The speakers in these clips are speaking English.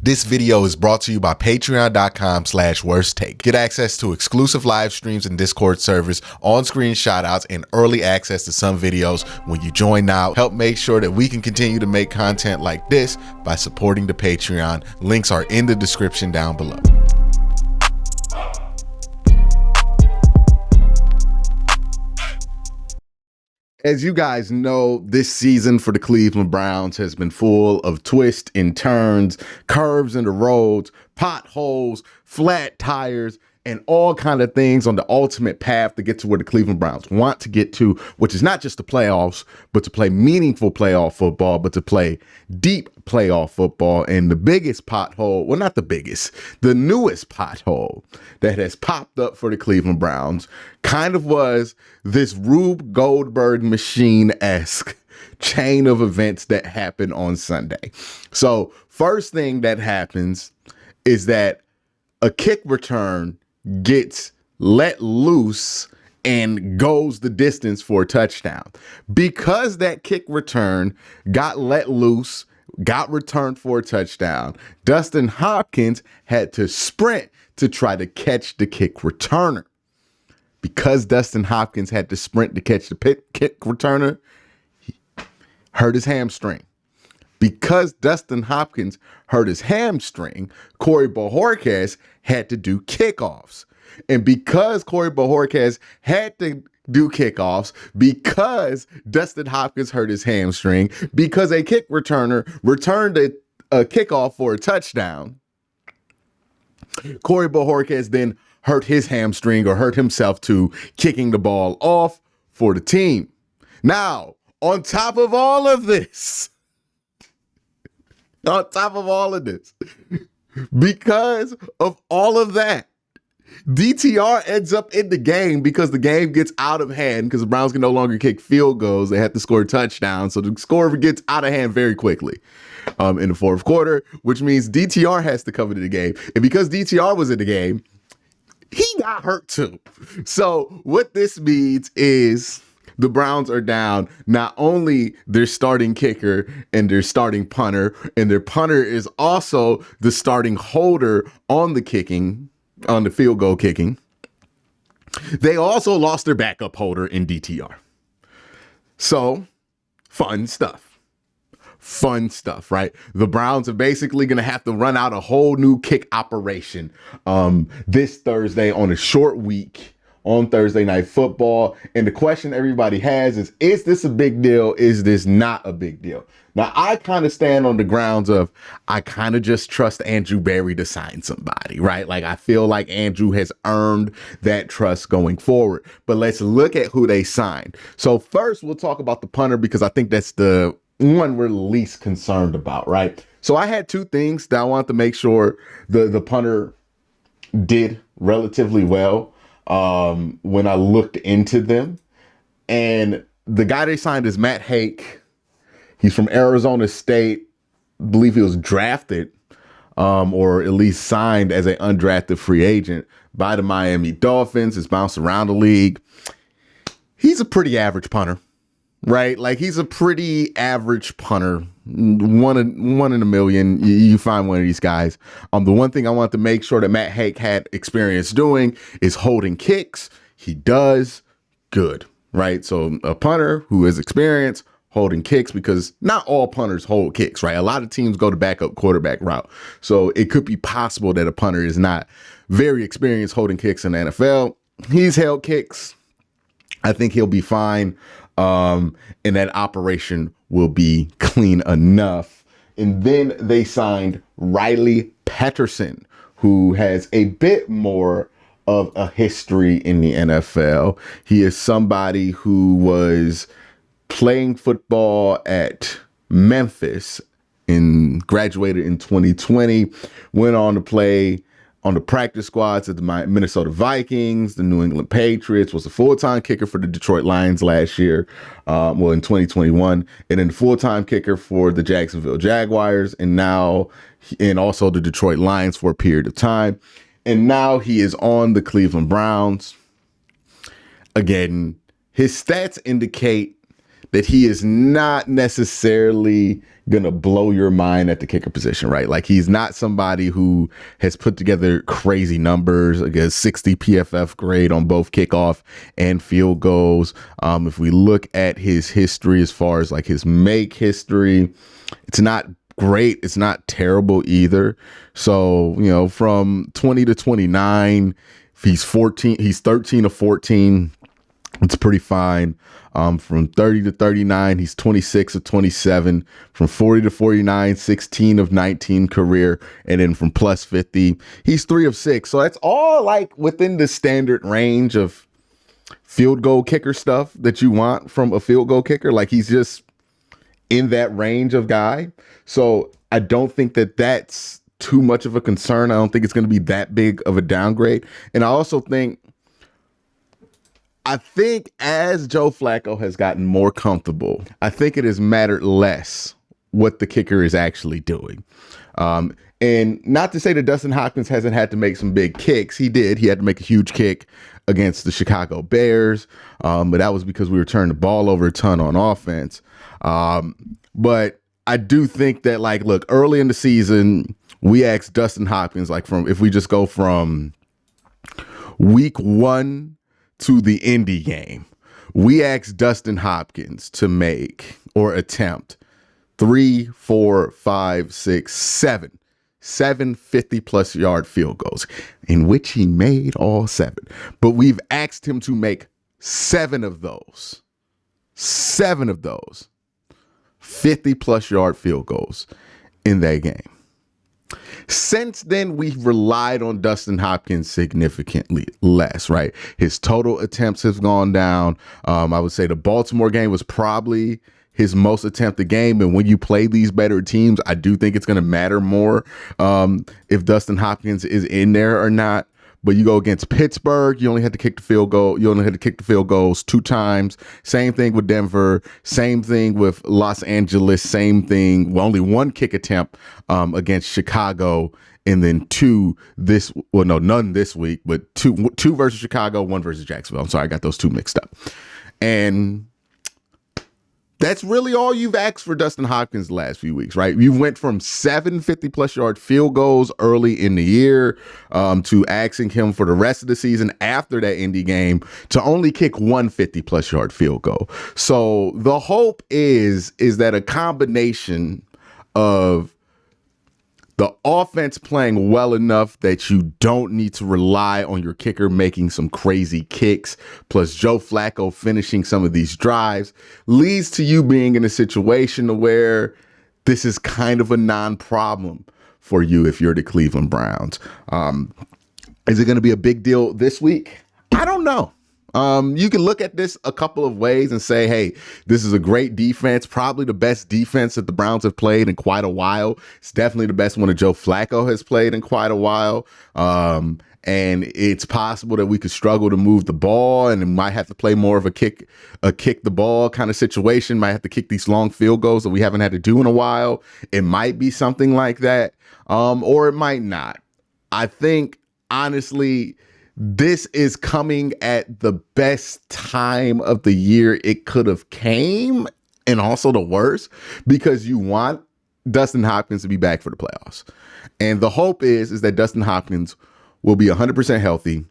This video is brought to you by patreon.com/worsttake. Get access to exclusive live streams and Discord servers, on-screen shoutouts, and early access to some videos when you join now. Help make sure that we can continue to make content like this by supporting the Patreon. Links are in the description down below. As you guys know, this season for the Cleveland Browns has been full of twists and turns, curves in the roads, potholes, flat tires, and all kind of things on the ultimate path to get to where the Cleveland Browns want to get to, which is not just the playoffs, but to play meaningful playoff football, but to play deep playoff football. And the biggest pothole, well, not the biggest, the newest pothole that has popped up for the Cleveland Browns kind of was this Rube Goldberg machine-esque chain of events that happened on Sunday. So first thing that happens is that a kick return gets let loose and goes the distance for a touchdown. Because that kick return got let loose, got returned for a touchdown, Dustin Hopkins had to sprint to try to catch the kick returner. Because Dustin Hopkins had to sprint to catch the kick returner, he hurt his hamstring. Because Dustin Hopkins hurt his hamstring, Corey Bojorquez had to do kickoffs. And because Corey Bojorquez had to do kickoffs, because Dustin Hopkins hurt his hamstring, because a kick returner returned a kickoff for a touchdown, Corey Bojorquez then hurt his hamstring or hurt himself too, kicking the ball off for the team. Now, on top of all of this, because of all of that, DTR ends up in the game because the game gets out of hand because the Browns can no longer kick field goals. They have to score touchdowns. So the score gets out of hand very quickly in the fourth quarter, which means DTR has to cover the game. And because DTR was in the game, he got hurt too. So what this means is the Browns are down not only their starting kicker and their starting punter, and their punter is also the starting holder on the field goal kicking. They also lost their backup holder in DTR. So fun stuff, right? The Browns are basically going to have to run out a whole new kick operation this Thursday on a short week on Thursday Night Football. And the question everybody has is this a big deal? Is this not a big deal? Now, I kind of stand on the grounds of I kind of just trust Andrew Berry to sign somebody, right? Like, I feel like Andrew has earned that trust going forward. But let's look at who they signed. So first, we'll talk about the punter because I think that's the one we're least concerned about, right? So I had two things that I wanted to make sure the punter did relatively well when I looked into them. And the guy they signed is Matt Hake. He's from Arizona State. I believe he was drafted or at least signed as an undrafted free agent by the Miami Dolphins. Has bounced around the league. He's a pretty average punter, right? Like, he's a pretty average punter. One in a million. You find one of these guys. The one thing I want to make sure that Matt Hake had experience doing is holding kicks. He does good, right? So a punter who has experience holding kicks, because not all punters hold kicks, right? A lot of teams go the backup quarterback route. So it could be possible that a punter is not very experienced holding kicks in the NFL. He's held kicks. I think he'll be fine. And that operation will be clean enough. And then they signed Riley Patterson, who has a bit more of a history in the NFL. He is somebody who was playing football at Memphis and graduated in 2020, went on to play on the practice squads of the Minnesota Vikings, the New England Patriots, was a full-time kicker for the Detroit Lions last year, in 2021, and then full-time kicker for the Jacksonville Jaguars, and also the Detroit Lions for a period of time. And now he is on the Cleveland Browns. Again, his stats indicate that he is not necessarily going to blow your mind at the kicker position, right? Like, he's not somebody who has put together crazy numbers, like a 60 PFF grade on both kickoff and field goals. If we look at his history as far as like his make history, it's not great. It's not terrible either. So, you know, from 20 to 29, he's 13 to 14. It's pretty fine. From 30 to 39, he's 26 of 27. From 40 to 49, 16 of 19 career. And then from plus 50, he's 3 of 6. So that's all like within the standard range of field goal kicker stuff that you want from a field goal kicker. Like, he's just in that range of guy. So I don't think that that's too much of a concern. I don't think it's going to be that big of a downgrade. And I also think as Joe Flacco has gotten more comfortable, I think it has mattered less what the kicker is actually doing. And not to say that Dustin Hopkins hasn't had to make some big kicks. He did. He had to make a huge kick against the Chicago Bears. But that was because we were turning the ball over a ton on offense. But I do think that, like, look, early in the season, we asked Dustin Hopkins, like, if we just go from week 1 to the Indy game, we asked Dustin Hopkins to make or attempt 3, 4, 5, 6, 7 50-plus yard field goals, in which he made all 7. But we've asked him to make 7 of those 50-plus yard field goals in that game. Since then, we've relied on Dustin Hopkins significantly less, right? His total attempts have gone down. I would say the Baltimore game was probably his most attempted game. And when you play these better teams, I do think it's going to matter more if Dustin Hopkins is in there or not. But you go against Pittsburgh, you only had to kick the field goal. You only had to kick the field goals 2 times. Same thing with Denver. Same thing with Los Angeles. Same thing. Well, only 1 kick attempt against Chicago, and then none this week, but two versus Chicago, 1 versus Jacksonville. I'm sorry, I got those 2 mixed up. And that's really all you've asked for Dustin Hopkins the last few weeks, right? You went from 7 50-plus yard field goals early in the year to asking him for the rest of the season after that Indy game to only kick 1 50-plus yard field goal. So the hope is that a combination of the offense playing well enough that you don't need to rely on your kicker making some crazy kicks, plus Joe Flacco finishing some of these drives, leads to you being in a situation where this is kind of a non-problem for you if you're the Cleveland Browns. Is it going to be a big deal this week? I don't know. You can look at this a couple of ways and say, hey, this is a great defense, probably the best defense that the Browns have played in quite a while. It's definitely the best one that Joe Flacco has played in quite a while. And it's possible that we could struggle to move the ball and it might have to play more of a kick the ball kind of situation, might have to kick these long field goals that we haven't had to do in a while. It might be something like that, or it might not. I think, honestly, this is coming at the best time of the year it could have came, and also the worst, because you want Dustin Hopkins to be back for the playoffs. And the hope is that Dustin Hopkins will be 100% healthy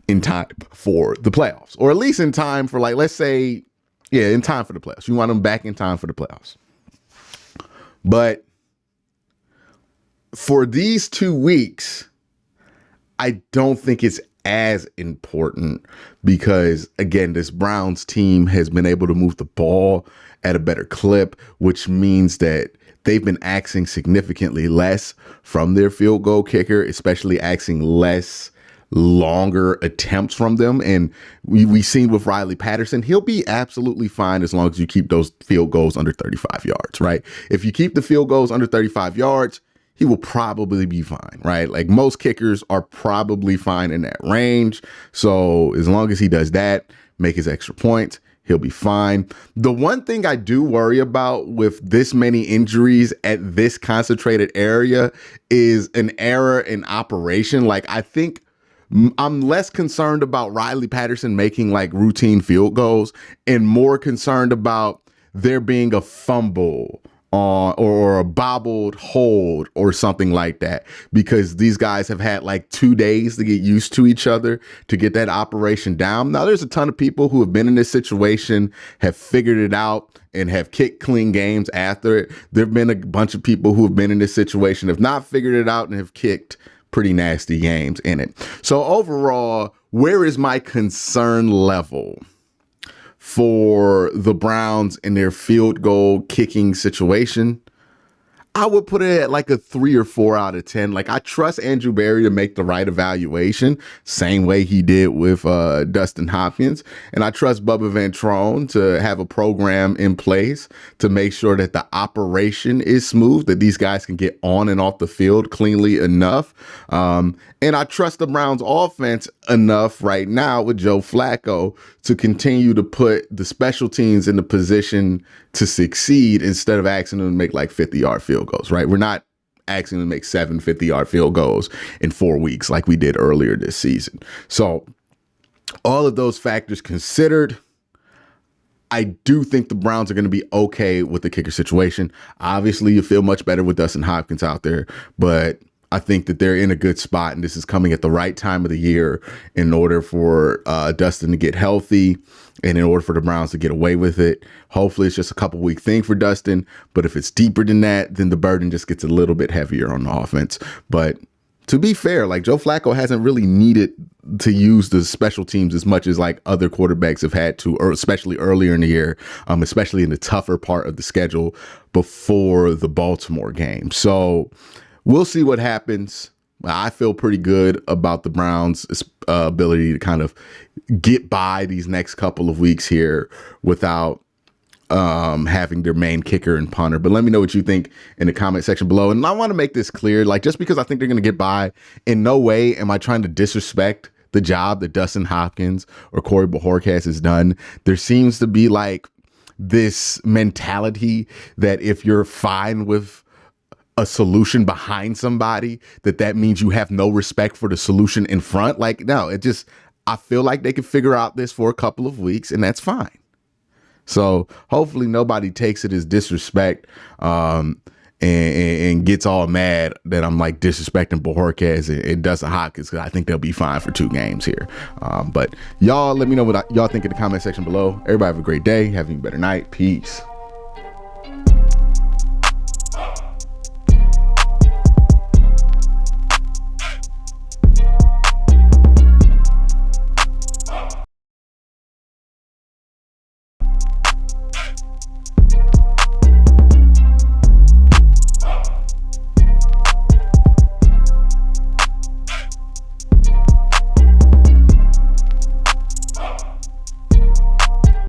in time for the playoffs, or at least in time for, like, let's say, in time for the playoffs. You want him back in time for the playoffs. But for these 2 weeks, I don't think it's as important because, again, this Browns team has been able to move the ball at a better clip, which means that they've been asking significantly less from their field goal kicker, especially asking less longer attempts from them. And we've seen with Riley Patterson, he'll be absolutely fine as long as you keep those field goals under 35 yards, right? If you keep the field goals under 35 yards, he will probably be fine, right? Like, most kickers are probably fine in that range. So as long as he does that, make his extra points, he'll be fine. The one thing I do worry about with this many injuries at this concentrated area is an error in operation. Like, I think I'm less concerned about Riley Patterson making like routine field goals and more concerned about there being a fumble or a bobbled hold or something like that, because these guys have had like 2 days to get used to each other, to get that operation down. Now, there's a ton of people who have been in this situation, have figured it out, and have kicked clean games after it. There have been a bunch of people who have been in this situation, have not figured it out, and have kicked pretty nasty games in it. So overall, where is my concern level for the Browns in their field goal kicking situation? I would put it at like a 3 or 4 out of 10. Like, I trust Andrew Berry to make the right evaluation, same way he did with Dustin Hopkins. And I trust Bubba Ventrone to have a program in place to make sure that the operation is smooth, that these guys can get on and off the field cleanly enough. And I trust the Browns offense enough right now with Joe Flacco to continue to put the special teams in the position to succeed instead of asking them to make like 50-yard field goals, right? We're not asking them to make 7 50-yard field goals in 4 weeks like we did earlier this season. So all of those factors considered, I do think the Browns are going to be okay with the kicker situation. Obviously, you feel much better with Dustin Hopkins out there, but I think that they're in a good spot, and this is coming at the right time of the year in order for Dustin to get healthy and in order for the Browns to get away with it. Hopefully it's just a couple week thing for Dustin, but if it's deeper than that, then the burden just gets a little bit heavier on the offense. But to be fair, like, Joe Flacco hasn't really needed to use the special teams as much as like other quarterbacks have had to, or especially earlier in the year, especially in the tougher part of the schedule before the Baltimore game. So we'll see what happens. I feel pretty good about the Browns' ability to kind of get by these next couple of weeks here without having their main kicker and punter. But let me know what you think in the comment section below. And I want to make this clear, like, just because I think they're going to get by, in no way am I trying to disrespect the job that Dustin Hopkins or Corey Bojorquez has done. There seems to be like this mentality that if you're fine with a solution behind somebody, that means you have no respect for the solution in front. Like, no, I feel like they could figure out this for a couple of weeks, and that's fine. So hopefully nobody takes it as disrespect and gets all mad that I'm like disrespecting Bojorquez and Dustin Hopkins, because I think they'll be fine for 2 games here. But y'all let me know what y'all think in the comment section below. Everybody have a great day. Have a better night. Peace.